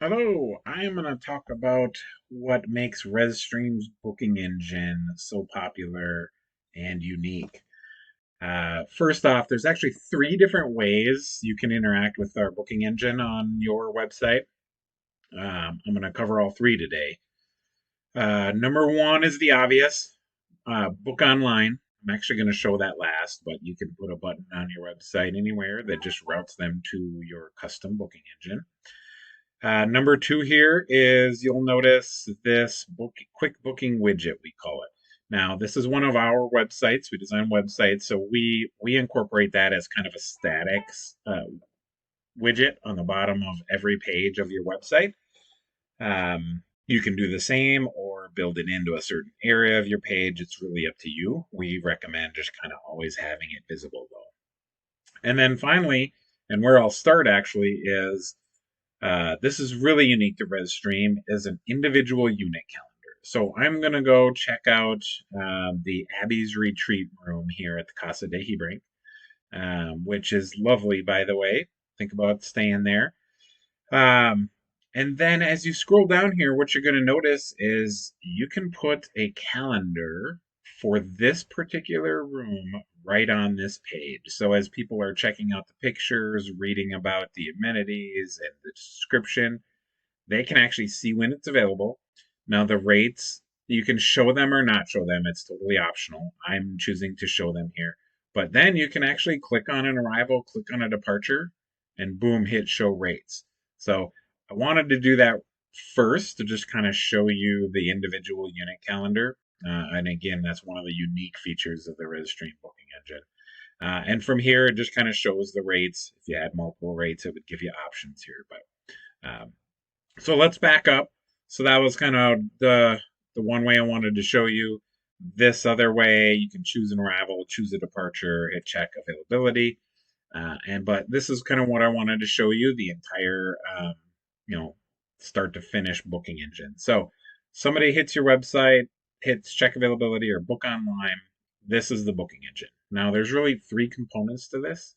Hello, I am going to talk about what makes rezStream's booking engine so popular and unique. First off, there's actually three different ways you can interact with our booking engine on your website. I'm going to cover all three today. Number one is the obvious, book online. I'm actually going to show that last, but you can put a button on your website anywhere that just routes them to your custom booking engine. Number two here is you'll notice this quick booking widget, we call it. Now, this is one of our websites. We design websites, so we incorporate that as kind of a static widget on the bottom of every page of your website. You can do the same or build it into a certain area of your page. It's really up to you. We recommend just kind of always having it visible, though. And then finally, and where I'll start actually is this is really unique to rezStream is an individual unit calendar. So I'm going to go check out the Abby's Retreat room here at the Casa de Hebrink, which is lovely, by the way. Think about staying there. And then as you scroll down here, what you're going to notice is you can put a calendar for this particular room right on this page. So as people are checking out the pictures, reading about the amenities and the description, they can actually see when it's available. Now the rates, you can show them or not show them. It's totally optional. I'm choosing to show them here. But then you can actually click on an arrival, click on a departure, and boom, hit show rates. So I wanted to do that first to just kind of show you the individual unit calendar. And again, that's one of the unique features of the rezStream booking engine. And from here, it just kind of shows the rates. If you had multiple rates, it would give you options here. But so let's back up. So that was kind of the one way I wanted to show you. This other way, you can choose an arrival, choose a departure, hit check availability. But this is kind of what I wanted to show you, the entire you know, start to finish booking engine. So somebody hits your website, hits check availability or book online. This is the booking engine. Now there's really three components to this.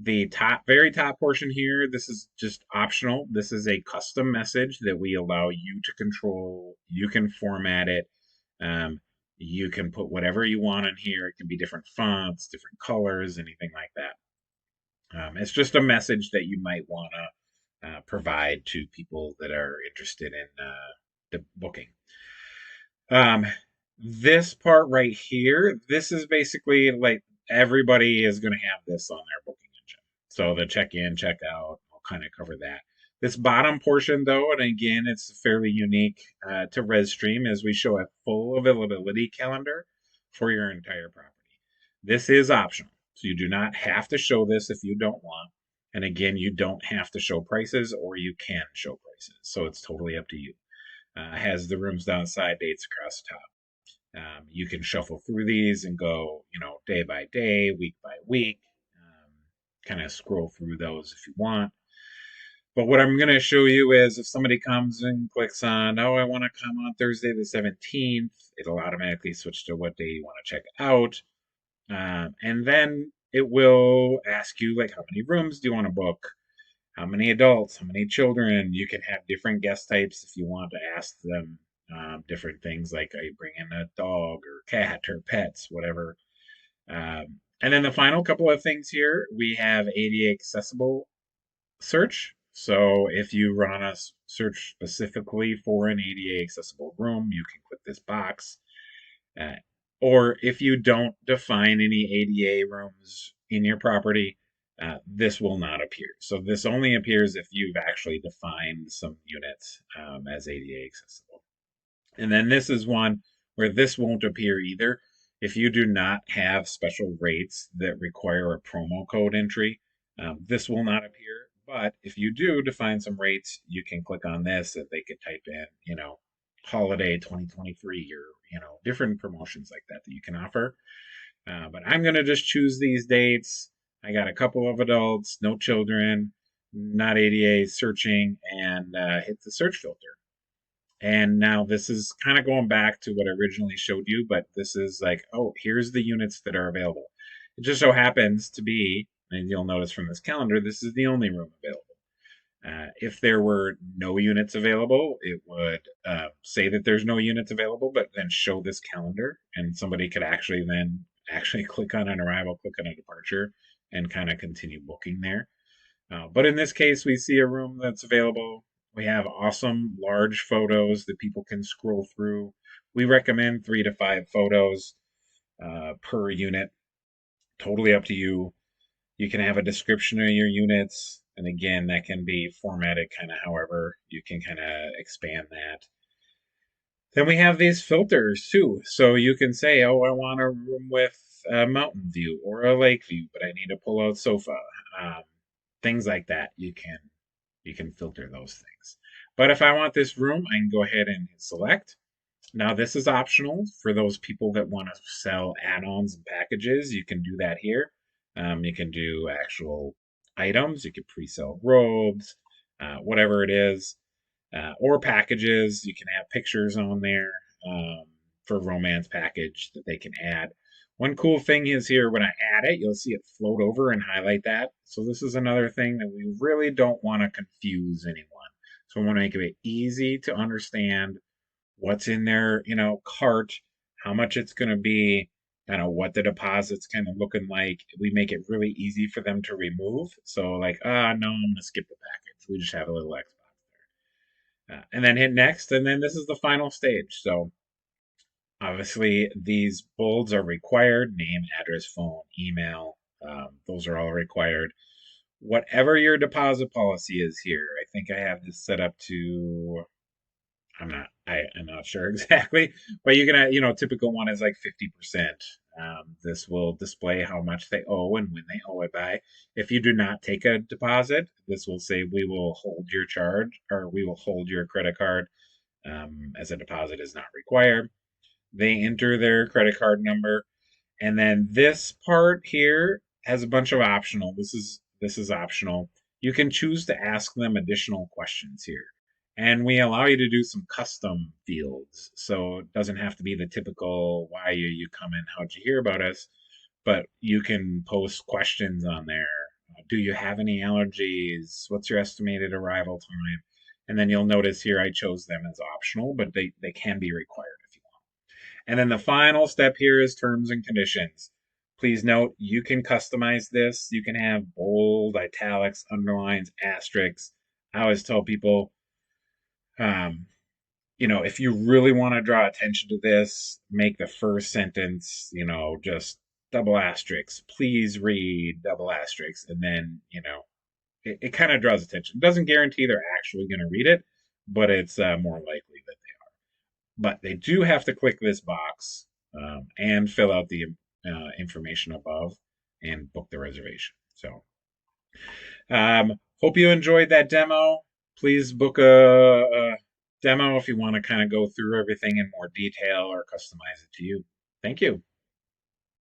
The very top portion here, this is just optional. This is a custom message that we allow you to control. You can format it. You can put whatever you want in here. It can be different fonts, different colors, anything like that. It's just a message that you might want to provide to people that are interested in the booking. This part right here, this is basically like everybody is going to have this on their booking engine. So the check in, check out, I'll kind of cover that. This bottom portion, though, and again, it's fairly unique to rezStream, is we show a full availability calendar for your entire property. This is optional, so you do not have to show this if you don't want. And again, you don't have to show prices, or you can show prices. So it's totally up to you. Has the rooms downside, dates across the top. You can shuffle through these and go, day by day, week by week, kind of scroll through those if you want. But what I'm going to show you is if somebody comes and clicks on, oh, I want to come on Thursday the 17th, it'll automatically switch to what day you want to check out. And then it will ask you, like, how many rooms do you want to book? How many adults? How many children? You can have different guest types if you want to ask them different things like, are you bringing a dog or cat or pets, whatever. And then the final couple of things here, we have ADA accessible search. So if you run a search specifically for an ADA accessible room, you can click this box. Or if you don't define any ADA rooms in your property, this will not appear. So this only appears if you've actually defined some units as ADA accessible. And then this is one where this won't appear either. If you do not have special rates that require a promo code entry, this will not appear. But if you do define some rates, you can click on this and they can type in, holiday 2023 or, different promotions like that you can offer. But I'm going to just choose these dates. I got a couple of adults, no children, not ADA searching, and hit the search filter. And now this is kind of going back to what I originally showed you, but this is like, oh, here's the units that are available. It just so happens to be, and you'll notice from this calendar, this is the only room available. If there were no units available, it would say that there's no units available, but then show this calendar, and somebody could actually then actually click on an arrival, click on a departure, and kind of continue booking there. But in this case, we see a room that's available. We have awesome large photos that people can scroll through. We recommend 3 to 5 photos per unit. Totally up to you. You can have a description of your units, and again, that can be formatted kind of however you can kind of expand that. Then we have these filters too. So you can say, oh, I want a room with a mountain view or a lake view, but I need a pull-out sofa. Um, Things like that. You can filter those things. But if I want this room, I can go ahead and select. Now this is optional for those people that want to sell add-ons and packages. You can do that here. You can do actual items. You can pre-sell robes, whatever it is, or packages. You can have pictures on there um, for romance package that they can add. One cool thing is here when I add it, you'll see it float over and highlight that. So this is another thing that we really don't want to confuse anyone. So we want to make it easy to understand what's in their, cart, how much it's going to be, kind of what the deposit's kind of looking like. We make it really easy for them to remove. So like, no, I'm going to skip the package. We just have a little Xbox there. And then hit next, and then this is the final stage. So obviously these bolds are required: name, address, phone, email. Those are all required. Whatever your deposit policy is here, I think I have this set up to, I'm not sure exactly, but you can, typical one is like 50%. This will display how much they owe and when they owe it by. If you do not take a deposit, this will say we will hold your charge, or we will hold your credit card, as a deposit is not required. They enter their credit card number, and then this part here has a bunch of optional. This is optional. You can choose to ask them additional questions here. And we allow you to do some custom fields. So it doesn't have to be the typical why you come in, how'd you hear about us, but you can post questions on there. Do you have any allergies? What's your estimated arrival time? And then you'll notice here I chose them as optional, but they can be required if you want. And then the final step here is terms and conditions. Please note, you can customize this. You can have bold, italics, underlines, asterisks. I always tell people, um, if you really want to draw attention to this, make the first sentence, just double asterisks. Please read double asterisks. And then, it kind of draws attention. It doesn't guarantee they're actually going to read it, but it's more likely that they are. But they do have to click this box and fill out the information above and book the reservation. So, hope you enjoyed that demo. Please book a demo if you want to kind of go through everything in more detail or customize it to you. Thank you.